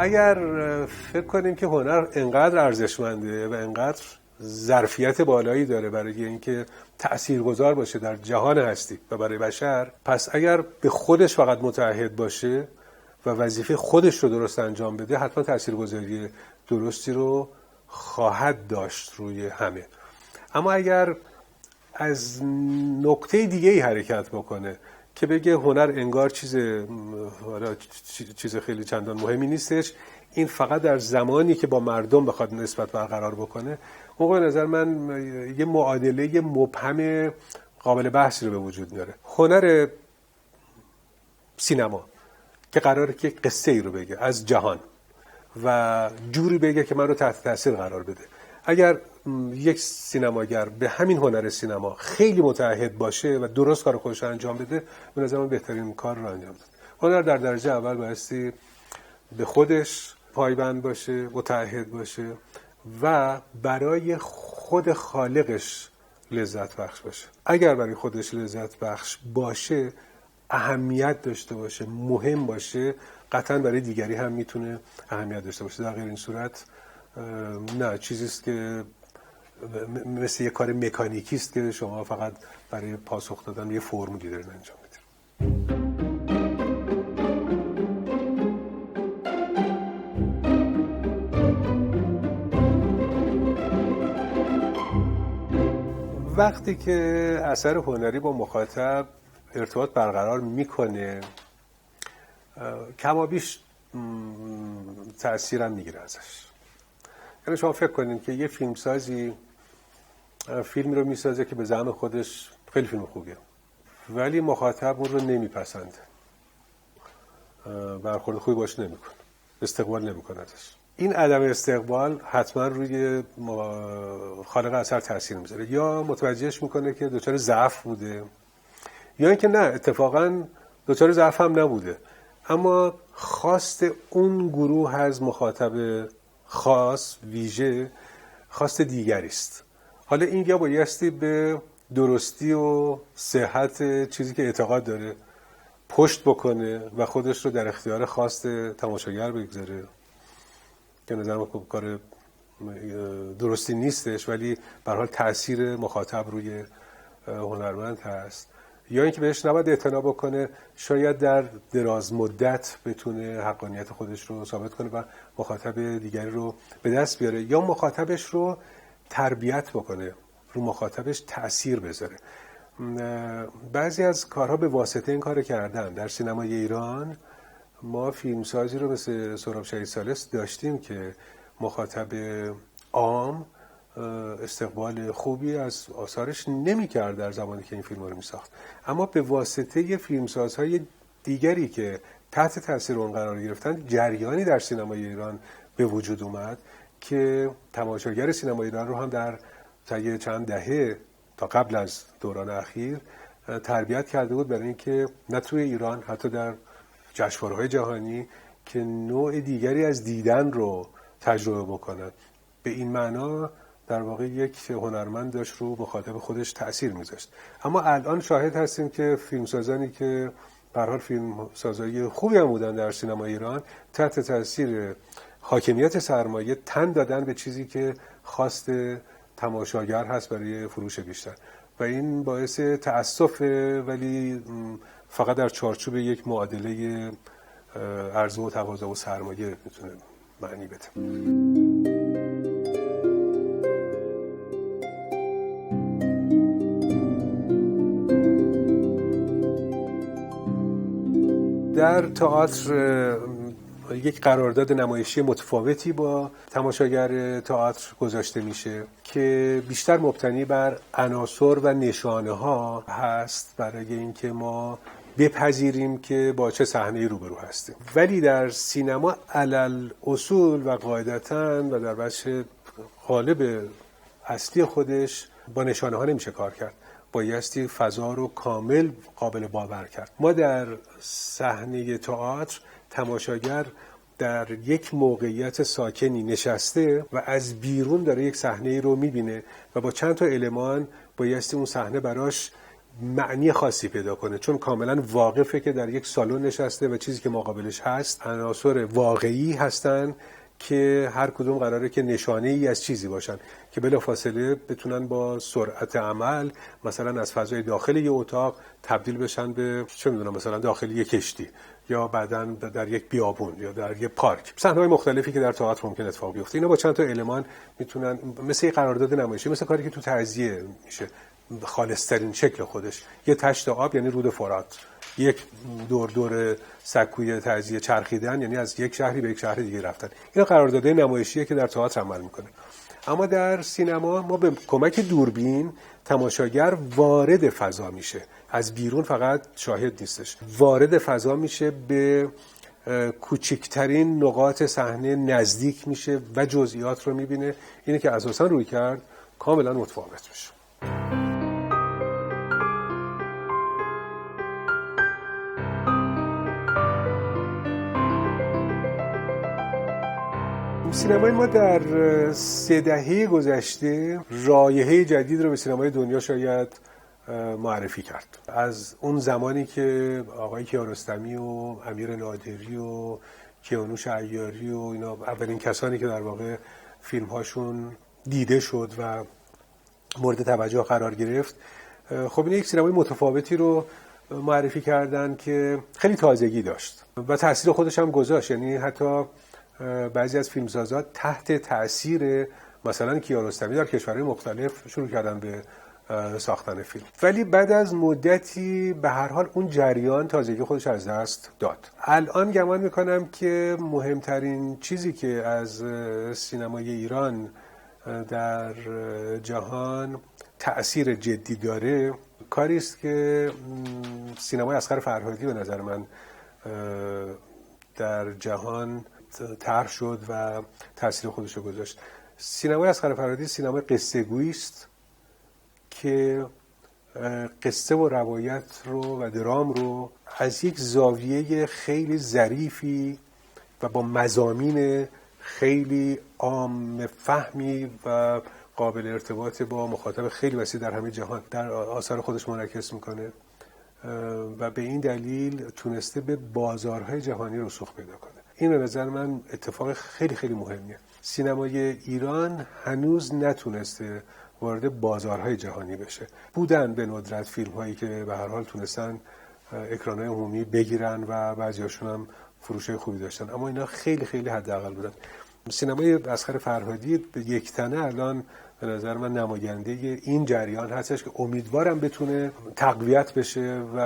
اگر فکر کنیم که هنر انقدر ارزشمنده و انقدر ظرفیت بالایی داره برای اینکه تأثیرگذار باشه در جهان هستی و برای بشر، پس اگر به خودش فقط متعهد باشه و وظیفه خودش رو درست انجام بده، حتما تأثیرگذاری درستی رو خواهد داشت روی همه. اما اگر از نقطه دیگه‌ای حرکت بکنه که بگه هنر انگار چیز خیلی چندان مهمی نیستش، این فقط در زمانی که با مردم بخواد نسبت برقرار بکنه، اون به نظر من یه معادله مبهم قابل بحثی رو به وجود میاره. هنر سینما که قراره که قصه ای رو بگه از جهان و جوری بگه که من رو تحت تاثیر قرار بده، اگر یک سینماگر به همین هنر سینما خیلی متعهد باشه و درست کار خودش رو انجام بده، به نظر من بهترین کار رو انجام داد. هنر در درجه اول بایستی به خودش پایبند باشه، متعهد باشه و برای خود خالقش لذت بخش باشه. اگر برای خودش لذت بخش باشه، اهمیت داشته باشه، مهم باشه، قطعا برای دیگری هم میتونه اهمیت داشته باشه. در غیر این صورت نه، چیزی است که مثل یه کار مکانیکی است که شما فقط برای پاسخ دادن یه فرمولی دارین انجام میدید. وقتی که اثر هنری با مخاطب ارتباط برقرار میکنه، کمابیش تأثیرم میگیره ازش. یعنی شما فکر کنید که یه فیلمسازی فیلمی رو میسازه که به زعم خودش خیلی فیلم خوبیه، ولی مخاطب اون رو نمیپسنده، برخورد خوبی باش نمیکنه، استقبال نمیکنه ازش. این عدم استقبال حتما روی خالق اثر تاثیر میذاره، یا متوجهش میکنه که دچار ضعف بوده، یا اینکه نه، اتفاقا دچار ضعف هم نبوده، اما خواست اون گروه از مخاطب خاص ویژه خواست دیگری است. حالا این یا بایستی به درستی و صحت چیزی که اعتقاد داره پشت بکنه و خودش رو در اختیار خواست تماشاگر بگذاره، که نظرم کار درستی نیستش، ولی به هر حال تأثیر مخاطب روی هنرمند هست، یا اینکه بهش نباید اعتنا بکنه، شاید در دراز مدت بتونه حقانیت خودش رو ثابت کنه و مخاطب دیگری رو به دست بیاره، یا مخاطبش رو تربیت بکنه، رو مخاطبش تأثیر بذاره. بعضی از کارها به واسطه این کار کردن. در سینمای ایران ما فیلمسازی رو مثل سهراب شهید ثالث داشتیم که مخاطب عام استقبال خوبی از آثارش نمی‌کرد در زمانی که این فیلم رو می‌ساخت، اما به واسطه فیلمسازهای دیگری که تحت تاثیر اون قرار گرفتن، جریانی در سینمای ایران به وجود اومد که تماشاگر سینمای ایران رو هم در طی چند دهه تا قبل از دوران اخیر تربیت کرده بود برای اینکه نه توی ایران، حتی در جشنواره‌های جهانی، که نوع دیگری از دیدن رو تجربه بکنن. به این معنا در واقع یک هنرمند داشت رو مخاطب خودش تأثیر میذاشت. اما الان شاهد هستیم که فیلمسازانی که به هر حال فیلمسازای خوبی هم بودن در سینما ایران، تحت تأثیر حاکمیت سرمایه تن دادن به چیزی که خواست تماشاگر هست برای فروش بیشتر، و این باعث تأسفه، ولی فقط در چارچوب یک معادله عرضه و تقاضا و سرمایه میتونه معنی بده. در تئاتر یک قرارداد نمایشی متفاوتی با تماشاگر تئاتر گذاشته میشه که بیشتر مبتنی بر عناصر و نشانه ها هست برای اینکه ما بپذیریم که با چه صحنه‌ای روبرو هستیم. ولی در سینما علل اصول و قاعدتاً و در وجه غالب اصلی خودش با نشانه ها نمیشه کار کرد، بایستی فضا رو کامل قابل باور کرد. ما در صحنه تئاتر تماشاگر در یک موقعیت ساکنی نشسته و از بیرون داره یک صحنه رو میبینه و با چند تا المان بایستی اون صحنه براش معنی خاصی پیدا کنه، چون کاملا واقفه که در یک سالن نشسته و چیزی که مقابلش هست عناصر واقعی هستن که هر کدوم قراره که نشانه ای از چیزی باشن که بلافاصله بتونن با سرعت عمل مثلا از فضای داخل یه اتاق تبدیل بشن به چه میدونم مثلا داخل یک کشتی یا بعداً در یک بیابون یا در یک پارک، صحنه‌های مختلفی که در تئاتر ممکن اتفاق بیفته. اینا با چند تا المان میتونن مثل قرارداد نمایشی، مثل کاری که تو تعزیه میشه، خالص‌ترین شکل خودش یه تشت آب یعنی رود فرات، یک دور سکوی تعزیه چرخیدن یعنی از یک شهری به یک شهر دیگه رفتن. اینا قراردادهای نمایشیه که در تئاتر عمل میکنه. اما در سینما ما به کمک دوربین تماشاگر وارد فضا میشه، از بیرون فقط شاهد نیستش، وارد فضا میشه، به کوچکترین نقاط صحنه نزدیک میشه و جزئیات رو میبینه. اینه که اساسا روی کرد کاملا متفاوت میشه. سینمای ما در 3 دهه گذشته رایحه جدید رو به سینمای دنیا شاید معرفی کرد. از اون زمانی که آقای کیارستمی و امیر نادری و کیانوش عیاری و اینا اولین کسانی که در واقع فیلم‌هاشون دیده شد و مورد توجه قرار گرفت، خب این یک سینمای متفاوتی رو معرفی کردن که خیلی تازگی داشت و تاثیر خودش هم گذاشت. یعنی حتی بعضی از فیلمسازا تحت تأثیر مثلا کیارستمی در کشورهای مختلف شروع کردن به ساختن فیلم، ولی بعد از مدتی به هر حال اون جریان تازگی خودش از دست داد. الان گمان میکنم که مهمترین چیزی که از سینمای ایران در جهان تأثیر جدی داره کاری است که سینمای اصغر فرهادی به نظر من در جهان طرح شد و تأثیر خودش رو گذاشت. سینمای اصغر فرهادی سینمای قصه گویی است که قصه و روایت رو و درام رو از یک زاویه خیلی ظریفی و با مضامین خیلی عام فهمی و قابل ارتباط با مخاطب خیلی وسیع در همه جهان در آثار خودش منعکس میکنه و به این دلیل تونسته به بازارهای جهانی رسوخ پیدا کنه. این به نظر من اتفاق خیلی خیلی مهمیه. سینمای ایران هنوز نتونسته وارد بازارهای جهانی بشه. بودن به ندرت فیلم‌هایی که به هر حال تونستن اکران‌های عمومی بگیرن و بعضی‌هاشون هم فروش‌های خوبی داشتن، اما اینا خیلی خیلی حداقل بودن. سینمای اصغر فرهادی به یک تنه الان به نظر من نماینده این جریان هستش که امیدوارم بتونه تقویت بشه و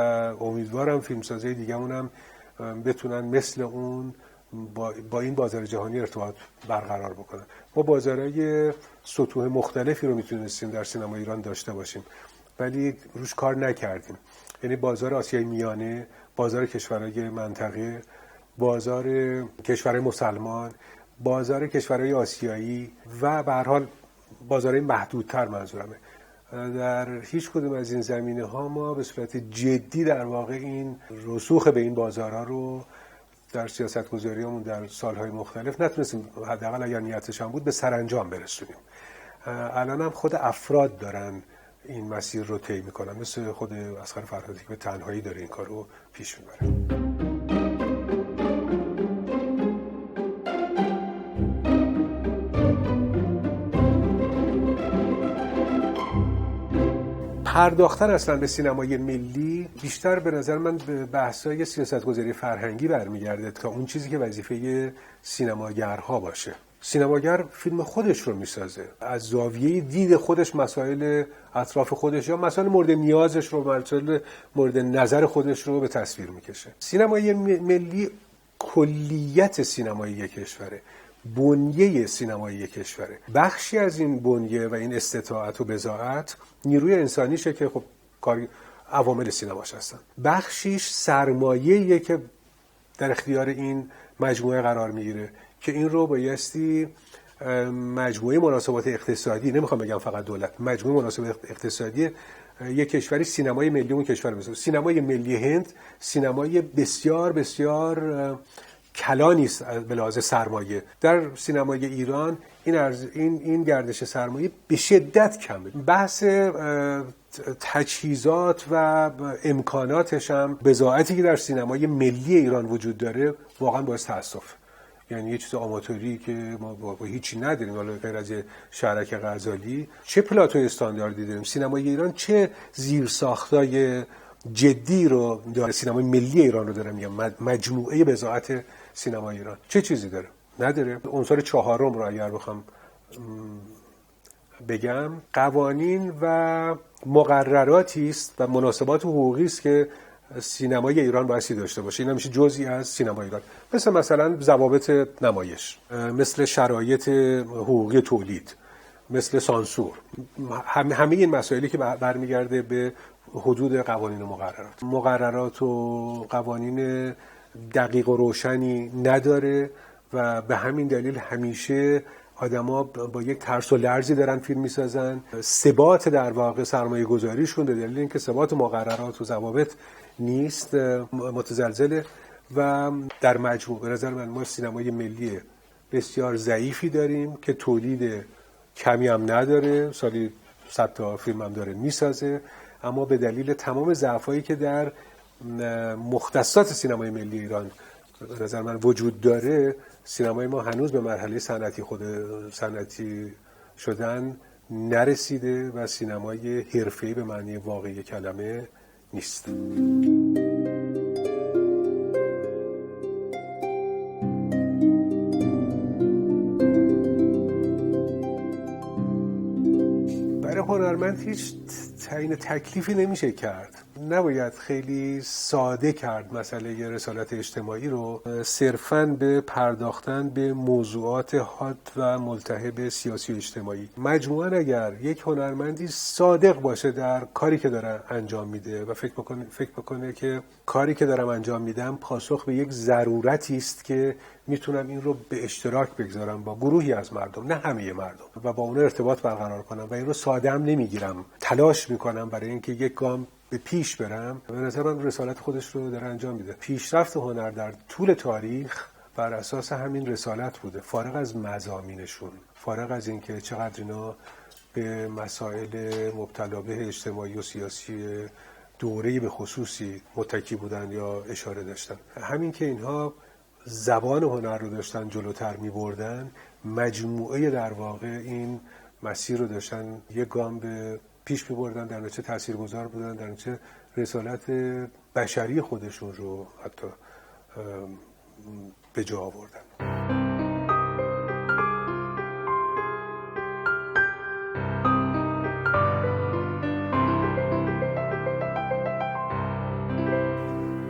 امیدوارم فیلمسازهای دیگه‌مون هم بتونن مثل اون با این بازار جهانی ارتباط برقرار بکنن. ما بازارهای سطوح مختلفی رو میتونستیم در سینما ایران داشته باشیم ولی روش کار نکردیم. یعنی بازار آسیای میانه، بازار کشورهای منطقه، بازار کشورهای مسلمان، بازار کشورهای آسیایی و به هر حال بازارهای محدودتر منظورمه. در هیچ کدوم از این زمینه‌ها ما به صورت جدی در واقع این رسوخ به این بازارها رو در سیاست‌گذاریمون در سالهای مختلف نتونستیم، حداقل اگر نیتش هم بود، به سرانجام برسونیم. الان هم خود افراد دارن این مسیر رو طی میکنن، مثل خود اصغر فرهادی که به تنهایی داره این کار رو پیش میبره. پرداختن اصلا به سینمای ملی بیشتر به نظر من به بحث‌های سیاست‌گذاری فرهنگی برمیگرده تا اون چیزی که وظیفه سینماگرها باشه. سینماگر فیلم خودش رو میسازه، از زاویه دید خودش مسائل اطراف خودش یا مسائل مورد نیازش رو، مسائل مورد نظر خودش رو به تصویر میکشه. سینمای ملی کلیت سینمایی یک کشوره، بنیه سینمایی یک کشوره. بخشی از این بنیه و این استطاعت و بضاعت نیروی انسانیشه که خب کاری عوامل سینماش هستن. بخشیش سرمایه‌ایه که در اختیار این مجموعه قرار میگیره که این رو بایستی مجموعه مناسبات اقتصادی، نمیخوام بگم فقط دولت، مجموعه مناسبات اقتصادی یک کشوری سینمای ملی اون کشور بسازه. سینمای ملی هند سینمای بسیار بسیار کلا نیست به لحاظ سرمایه. در سینمای ایران این گردش سرمایه به شدت کمه. بحث تجهیزات و امکاناتش هم، بضاعتی که در سینمای ملی ایران وجود داره واقعا باعث تأسف. یعنی یه چیز آماتوری که ما با هیچی نداریم، حالا غیر از شهرک غزالی. چه پلاتوی استانداردی داریم؟ سینمای ایران چه زیرساختای جدی رو داره؟ سینمای ملی ایران رو دارم میگم، مجموعه بضاعت سینمای ایران چه چیزی داره؟ نداره. عنصر چهارم رو اگر بخوام بگم، قوانین و مقرراتی است و مناسبات حقوقی است که سینمای ایران بایستی داشته باشه. اینا میشه جزئی از سینمای ایران، مثلا ضوابط نمایش، مثل شرایط حقوقی تولید، مثل سانسور. همه این مسائلی که برمیگرده به حدود قوانین و مقررات و قوانین دقیق و روشنی نداره و به همین دلیل همیشه آدما با یک ترس و لرزی دارن فیلم میسازن. ثبات در واقع سرمایه گذاریشون به دلیل اینکه ثبات مقررات و ضوابط نیست متزلزله و در مجموع به نظر من ما سینمای ملی بسیار ضعیفی داریم که تولید کمی هم نداره، سالی 100 تا فیلم هم داره میسازه، اما به دلیل تمام ضعفایی که در مختصات سینمای ملی ایران به نظر من وجود داره، سینمای ما هنوز به مرحله صنعتی شدن نرسیده و سینمای حرفه‌ای به معنی واقعی کلمه نیست. برای هنرمند هیچ تعیین تکلیفی نمیشه کرد. نباید خیلی ساده کرد مسئله رسالت اجتماعی رو صرفاً به پرداختن به موضوعات حاد و ملتهب سیاسی و اجتماعی. مجموعاً اگر یک هنرمندی صادق باشه در کاری که داره انجام میده و فکر بکنه که کاری که دارم انجام میدم پاسخ به یک ضرورتی است که میتونم این رو به اشتراک بگذارم با گروهی از مردم، نه همه مردم، و با اون ارتباط برقرار کنم و این رو ساده هم نمیگیرم، تلاش میکنم برای اینکه یک گام به پیش برم، به نظر من رسالت خودش رو داره انجام میده. پیشرفت هنر در طول تاریخ بر اساس همین رسالت بوده، فارغ از مضامینشون، فارغ از اینکه چقدر اینا به مسائل مبتلا به اجتماعی و سیاسی دوره‌ای به خصوصی متکی بودن یا اشاره داشتن. همین که اینها زبان هنر رو داشتن جلوتر می‌بردن، مجموعه در واقع این مسیر رو داشتن یک گام به پیش می‌بردن، در نتیجه تاثیرگذار بودن، در نتیجه رسالت بشری خودشون رو حتی به جا آوردن.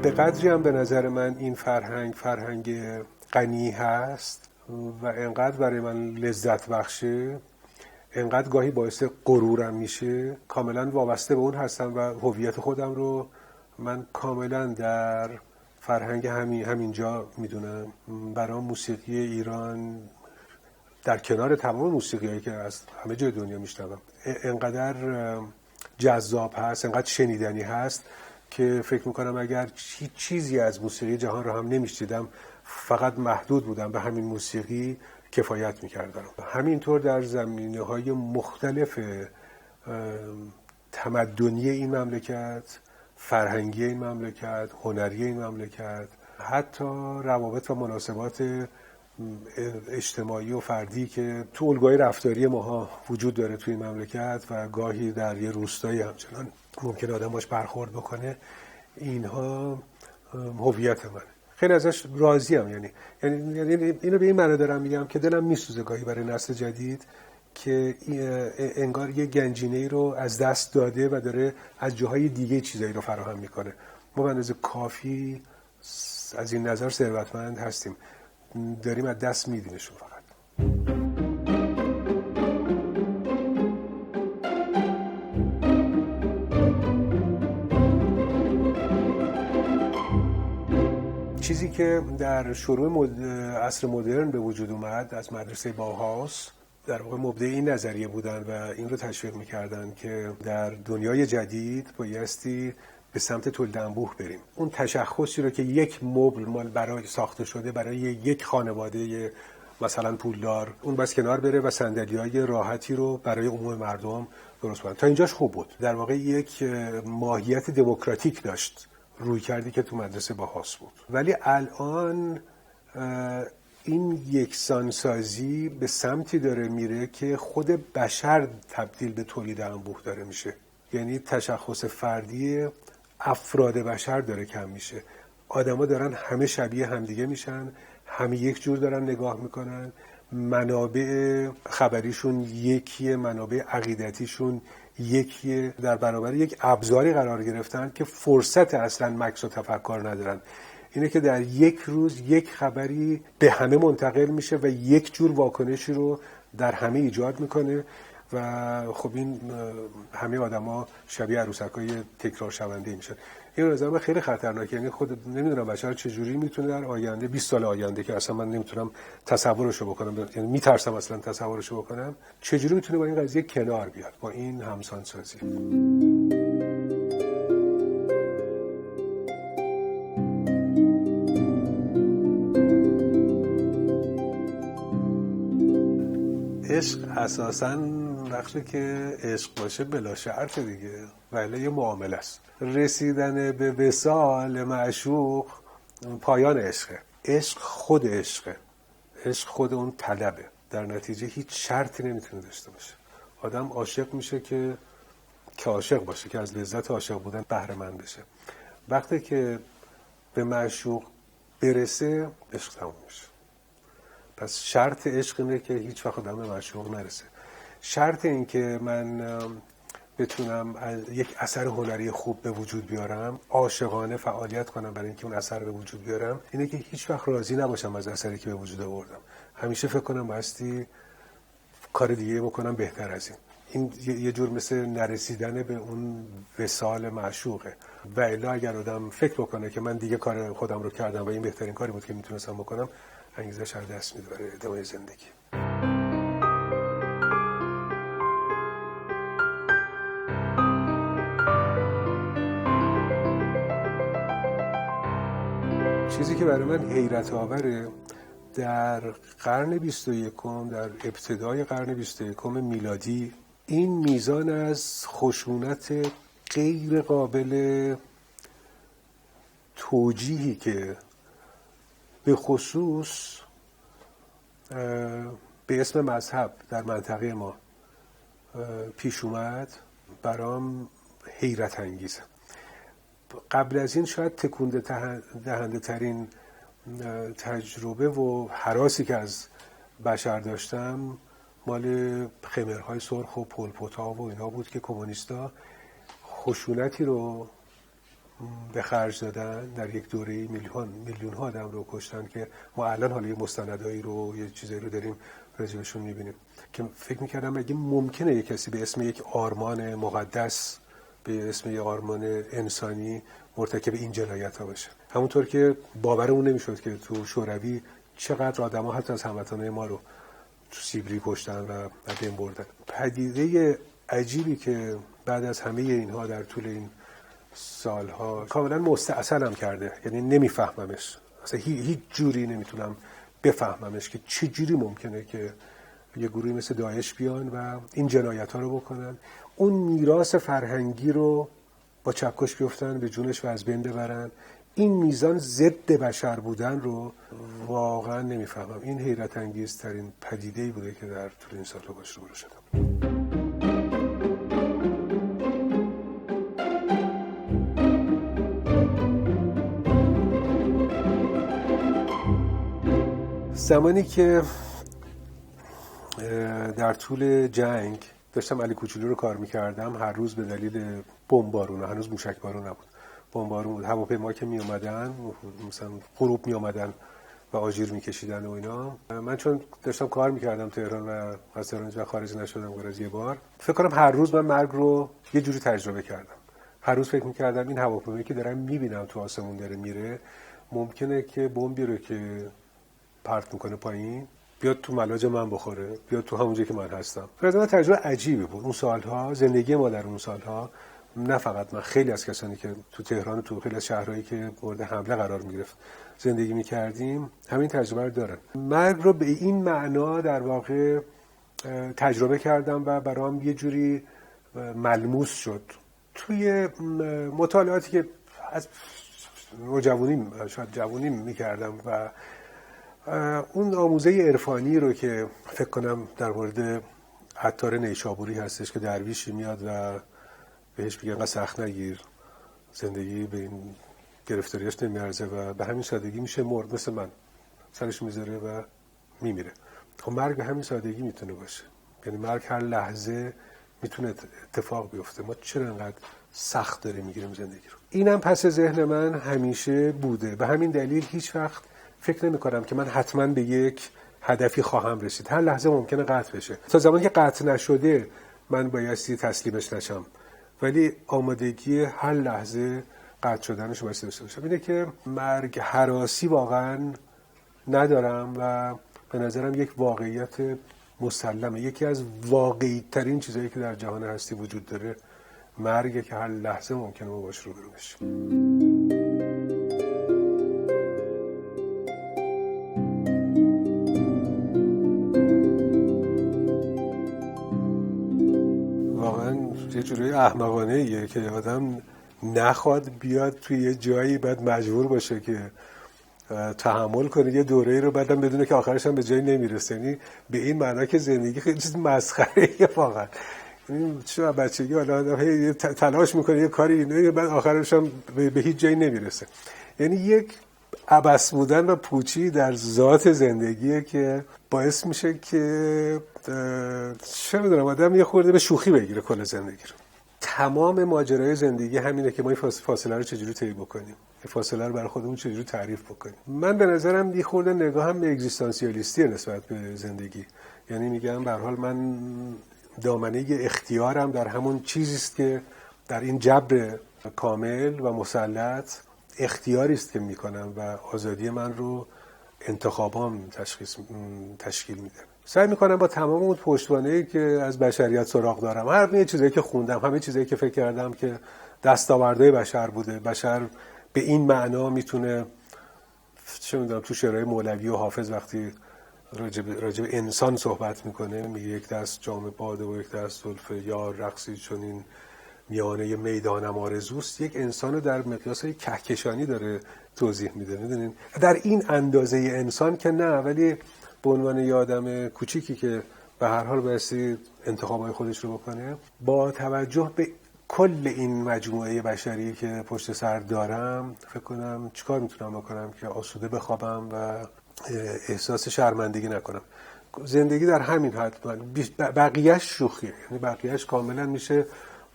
به قدری هم به نظر من این فرهنگ غنی هست و انقدر برای من لذت بخشه، انقدر گاهی باعث غرورم میشه، کاملا وابسته به اون هستم و هویت خودم رو من کاملا در فرهنگ همینجا میدونم. برام موسیقی ایران در کنار تمام موسیقیایی که از همه جای دنیا میشنوم انقدر جذاب هست، انقدر شنیدنی هست که فکر میکنم اگر چیزی از موسیقی جهان رو هم نمیشنیدم، فقط محدود بودم به همین موسیقی، کفایت میکردم. همینطور در زمینه‌های مختلف تمدنی این مملکت، فرهنگی این مملکت، هنری این مملکت، حتی روابط و مناسبات اجتماعی و فردی که تو الگوهای رفتاری ماها وجود داره توی این مملکت و گاهی در یه روستایی همچنان ممکن آدم باش برخورد بکنه، اینها هویت منه. خیلی ازش راضیم. یعنی اینو به این معنی دارم میگم که دلم میسوزه گاهی برای نسل جدید که انگار یه گنجینه‌ای رو از دست داده و داره از جاهای دیگه چیزایی رو فراهم میکنه. ما به اندازه کافی از این نظر ثروتمند هستیم، داریم از دست میدیمشون فقط. چیزی که در شروع عصر مدرن به وجود اومد از مدرسه باوهاوس، در واقع مبدع این نظریه بودن و این رو تشویق میکردن که در دنیای جدید بایستی به سمت تولید انبوه بریم. اون تشخصی رو که یک مبل مال برای ساخته شده برای یک خانواده مثلا پولدار، اون بس کنار بره و صندلی‌های راحتی رو برای عموم مردم درست کنه. تا اینجاش خوب بود. در واقع یک ماهیت دموکراتیک داشت روی کردی که تو مدرسه باهاس بود. ولی الان این یکسانسازی به سمتی داره میره که خود بشر تبدیل به تولید انبوه داره میشه. یعنی تشخص فردی افراد بشر داره کم میشه. آدما دارن همه شبیه همدیگه میشن، همه یک جور دارن نگاه میکنن، منابع خبریشون یکیه، منابع عقیدتیشون یکیه، در برابر یک ابزاری قرار گرفتن که فرصت اصلا مکث و تفکر ندارن. اینه که در یک روز یک خبری به همه منتقل میشه و یک جور واکنشی رو در همه ایجاد میکنه و خب این همه آدما شبیه عروسکای تکرار شونده میشن. این نظر من خیلی خطرناکه. یعنی خود نمیدونم بشر چجوری میتونه در آینده 20 سال آینده که اصلا من نمیتونم تصورشو بکنم، یعنی میترسم اصلا تصورشو بکنم، چجوری میتونه با این قضیه کنار بیاد، با این همسانسازی. عشق اساساً وقتی که عشق باشه بلا شرط دیگه، ولی یه معامله است. رسیدن به وصال معشوق پایان عشقه. عشق خود عشقه. عشق خود اون طلبه. در نتیجه هیچ شرطی نمیتونه داشته باشه. آدم عاشق میشه که عاشق باشه، که از لذت عاشق بودن بهره مند بشه. وقتی که به معشوق برسه عشق تموم میشه. پس شرط عشق اینه که هیچ وقت آدم به معشوق نرسه. شرط این که من بتونم یک اثر هنری خوب به وجود بیارم، عاشقانه فعالیت کنم برای اینکه اون اثر به وجود بیارم، اینه که هیچ وقت راضی نباشم از اثری که به وجود آوردم. همیشه فکر کنم بایستی کار دیگه بکنم بهتر از این. یه جور مثل نرسیدن به اون وصال معشوقه. و الا اگر آدم فکر بکنه که من دیگه کار خودم رو کردم و این بهترین کاری بود که میتونستم بکنم، انگیزش رو دست میده برای ادامه زندگی. چیزی که برای من حیرت آوره، در قرن 21، در ابتدای قرن 21 میلادی، این میزان از خشونت غیر قابل توجیهی که به خصوص به اسم مذهب در منطقه ما پیش اومد برام حیرت انگیزه. قبل از این شاید تکونده دهنده ترین تجربه و هراسی که از بشر داشتم مال خمرهای سرخ و پولپوتا و اینا بود که کمونیستا خشونتی رو به خرج دادن در یک دوره میلیون ها آدم رو کشتن که ما الان حالا یه مستندایی رو یه چیزایی رو داریم راجبشون میبینیم که فکر میکردم اگه ممکنه یه کسی به اسم یک آرمان مقدس، به اسم یک آرمان انسانی مرتکب این جنایت ها باشه. همونطور که باورمون نمیشد که تو شوروی چقدر آدم ها حتی از هموطنای ما رو تو سیبری کشتن و بین بردن. پدیده عجیبی که بعد از همه اینها در طول این سالها کاملا مستعصلم کرده، یعنی نمیفهممش اصلا، هیچ جوری نمیتونم بفهممش که چه جوری ممکنه که یه گروهی مثل داعش بیان و این جنایت ها رو بکنن، اون میراث فرهنگی رو با چکش بیفتن به جونش و از بین ببرن. این میزان ضد بشر بودن رو واقعا نمیفهمم. این حیرت انگیزترین پدیده‌ای بوده که در طول این سال‌ها باش روبرو شدم. زمانی که در طول جنگ داشتم علی کوچولو رو کار میکردم، هر روز به دلیل بمبارون، هنوز موشک بارون نبود، بمبارون بود، هواپیما که می اومدن مثلا غروب می اومدن و آژیر میکشیدن و اینا، من چون داشتم کار میکردم تهران و از تهران و خارج نشدم غیر از یه بار، فکر کنم هر روز من مرگ رو یه جوری تجربه کردم. هر روز فکر میکردم این هواپیمایی که دارم میبینم تو آسمون داره میره، ممکنه که بمبی رو که پرت میکنه پایین بیاد تو ملاج من بخوره، بیاد تو همونجا که من هستم. برای من تجربه عجیبی بود. اون سالها زندگی ما در اون سالها نه فقط من، خیلی از کسانی که تو تهران و تو خیلی از شهرهایی که مورد حمله قرار میگرفت زندگی میکردیم همین تجربه رو دارن. مرگ رو به این معنا در واقع تجربه کردم و برام یه جوری ملموس شد. توی مطالعاتی که از نوجوانیم شاید جوانیم میکردم و اون آموزه عرفانی رو که فکر کنم در مورد عطار نیشابوری هستش که درویشی میاد و بهش میگه انقدر سخت نگیر، زندگی به این گرفتاریاش نمیارزه و به همین سادگی میشه مرد، مثل من سرش میذاره و میمیره. خب مرگ به همین سادگی میتونه باشه، یعنی مرگ هر لحظه میتونه اتفاق بیفته. ما چرا انقدر سخت داریم میگیریم زندگی رو؟ اینم پس ذهن من همیشه بوده. به همین دلیل هیچ وقت فکر نمی کنم که من حتما به یک هدفی خواهم رسید. هر لحظه ممکنه قطع بشه. تا زمانی که قطع نشده من بایستی تسلیمش نشم، ولی آمادگی هر لحظه قطع شدنش رو داشته باشم. اینه که مرگ هراسی واقعا ندارم و به نظرم یک واقعیت مسلمه. یکی از واقعی ترین چیزایی که در جهان هستی وجود داره مرگه که هر لحظه ممکنه ما باش روبرو بشیم. واقعا یه جوری احمقانه ایه که آدم نخواد بیاد توی یه جایی بعد مجبور باشه که تحمل کنه یه دوره‌ای رو، بعدم بدونه که آخرش هم به جایی نمیرسه. یعنی به این معنا که زندگی خیلی چیز مسخره‌ایه واقعا. یعنی چرا بچگی حالا تلاش میکنه یه کاری اینه بعد آخرش هم به هیچ جایی نمیرسه. یعنی یک عبث بودن و پوچی در ذات زندگیه که باعث میشه که چه میدونم آدم یه خورده به شوخی بگیره کل زندگی رو. تمام ماجرای زندگی همینه که ما این فاصله رو چجوری طی بکنیم، این فاصله رو برای خودمون چجوری تعریف بکنیم. من به نظرم یه خورده نگاهم به اگزیستانسیالیستی نسبت به زندگی. یعنی میگم به هر حال من دامنه اختیارم در همون چیزی است که در این جبر کامل و مسلط اختیاری است که میکنم و آزادی من رو انتخابام تشکیل میده. سعی میکنم با تمام اون پشتوانه‌ای که از بشریت سراغ دارم، هر چیزایی که خوندم، همه چیزایی که فکر کردم که دستاوردهای بشر بوده، بشر به این معنا میتونه چه میدونم تو شعرهای مولوی و حافظ وقتی راجب انسان صحبت میکنه میگه یک دست جام باده و یک دست زلف یار رقصی چنین میانه میدانم آرزوست. یک انسان رو در مقیاس کهکشانی داره توضیح میده. میدونین در این اندازه انسان که نه، ولی به عنوان یه آدم کوچیکی که به هر حال بایستی انتخابای خودش رو بکنه، با توجه به کل این مجموعه بشری که پشت سر دارم فکر کنم چیکار میتونم بکنم که آسوده بخوابم و احساس شرمندگی نکنم. زندگی در همین حد، بقیهش شوخیه، یعنی بقیهش کاملا میشه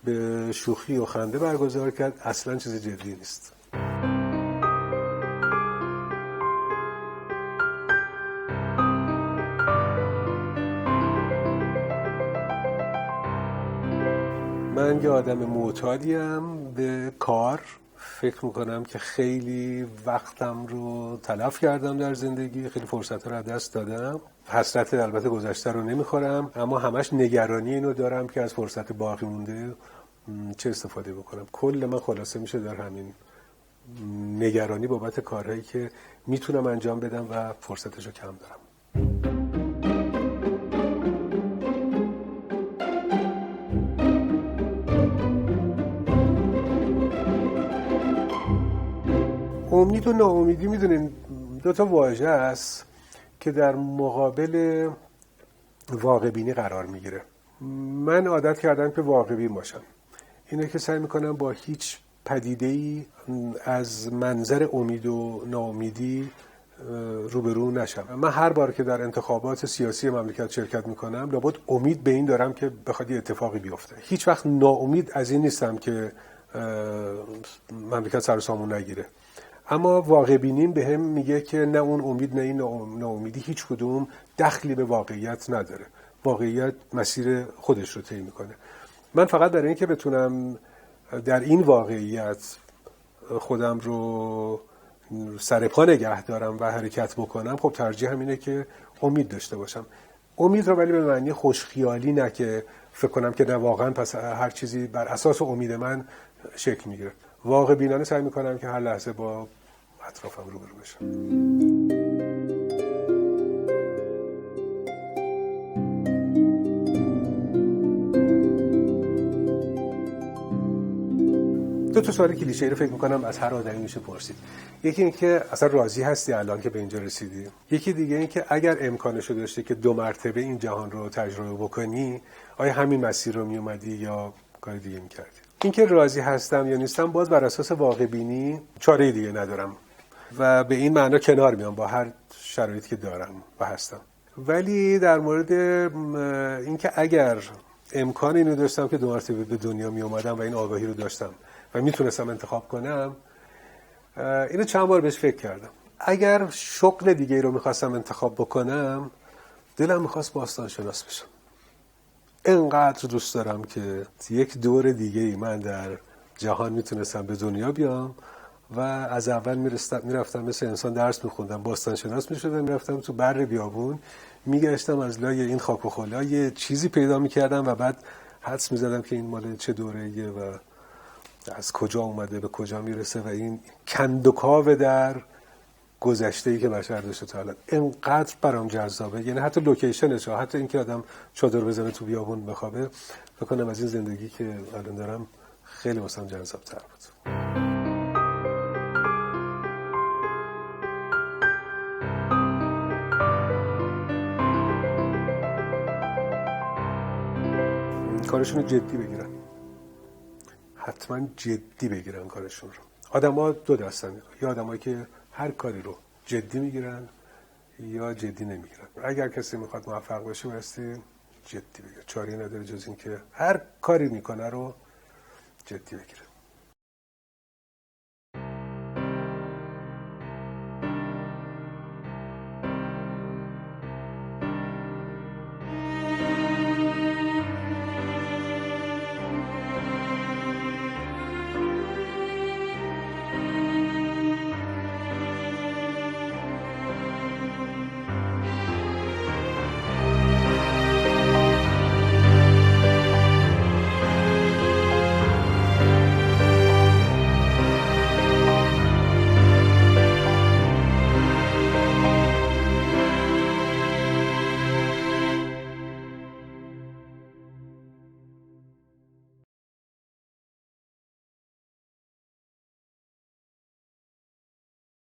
به شوخی و خنده برگزار کرد، اصلا چیز جدی نیست. من یه آدم معتادیم به کار. فکر میکنم که خیلی وقتم رو تلف کردم در زندگی، خیلی فرصت رو از دست دادم. حسرت البته گذشته رو نمیخورم، اما همش نگرانی اینو دارم که از فرصت باقی مونده چه استفاده بکنم. کل من خلاصه میشه در همین نگرانی بابت کارهایی که میتونم انجام بدم و فرصتشو کم دارم. امید و ناامیدی میدونین دو تا واژه است که در مقابل واقع بینی قرار میگیره. من عادت کردم که واقع بین باشم. اینه که سعی میکنم با هیچ پدیده‌ای از منظر امید و ناامیدی روبرو نشم. من هر بار که در انتخابات سیاسی مملکت شرکت میکنم لابد امید به این دارم که بخواد یه اتفاقی بیفته. هیچ وقت ناامید از این نیستم که مملکت سر و سامون نگیره. اما واقع بینیم به هم میگه که نه اون امید نه این ناامیدی هیچ کدوم دخلی به واقعیت نداره. واقعیت مسیر خودش رو طی میکنه. من فقط برای اینکه بتونم در این واقعیت خودم رو سر پا نگه دارم و حرکت بکنم، خب ترجیح همینه که امید داشته باشم. امید رو ولی به معنی خوشخیالی نه که فکر کنم که نه واقعا پس هر چیزی بر اساس امید من شکل میگیره. واقع بینانه سعی میکنم که هر لحظه با اطرافم روبرو بشم. دو تا سوال کلیشه‌ای رو فکر میکنم از هر آدمی میشه پرسید. یکی این که اصلا راضی هستی الان که به اینجا رسیدی؟ یکی دیگه این که اگر امکانشو داشتی که 2 مرتبه این جهان رو تجربه بکنی، آیا همین مسیر رو میومدی یا کار دیگه میکردی؟ این که راضی هستم یا نیستم باز بر اساس واقع بینی، چاره دیگه ندارم و به این معنا کنار میام با هر شرایطی که دارم و هستم. ولی در مورد این که اگر امکان اینو داشتم که 2 مرتبه به دنیا می اومدم و این آگاهی رو داشتم و میتونستم انتخاب کنم، اینو چند بار بهش فکر کردم. اگر شغل دیگه رو میخواستم انتخاب بکنم، دلم میخواست باستانشناس بشم. اینقدر دوست دارم که یک دور دیگه ای من در جهان میتونستم به دنیا بیام و از اول میرفتم مثل انسان درس میخوندم، باستانشناس میشدم، میرفتم تو بر بیابون میگشتم، از لای این خاک و خلا یه چیزی پیدا میکردم و بعد حدس میزدم که این مال چه دوره‌ایه و از کجا اومده به کجا میرسه و این کندوکاو در گذشته‌ای که بشر داشته تا الان. اینقدر برام جذابه، یعنی حتی لوکیشنش، حتی اینکه آدم چادر بزنه تو بیابون بخوابه، فکر کنم از این زندگی که الان دارم خیلی واسم جذاب‌تر بود. کارشون رو جدی بگیرن، حتما جدی بگیرن کارشون رو. آدم‌ها 2 دستن، یا آدمایی که هر کاری رو جدی میگیرن یا جدی نمیگیرن. اگر کسی میخواد موفق بشه بایستی جدی بگیره، چاره نداره جز این که هر کاری میکنه رو جدی بگیره.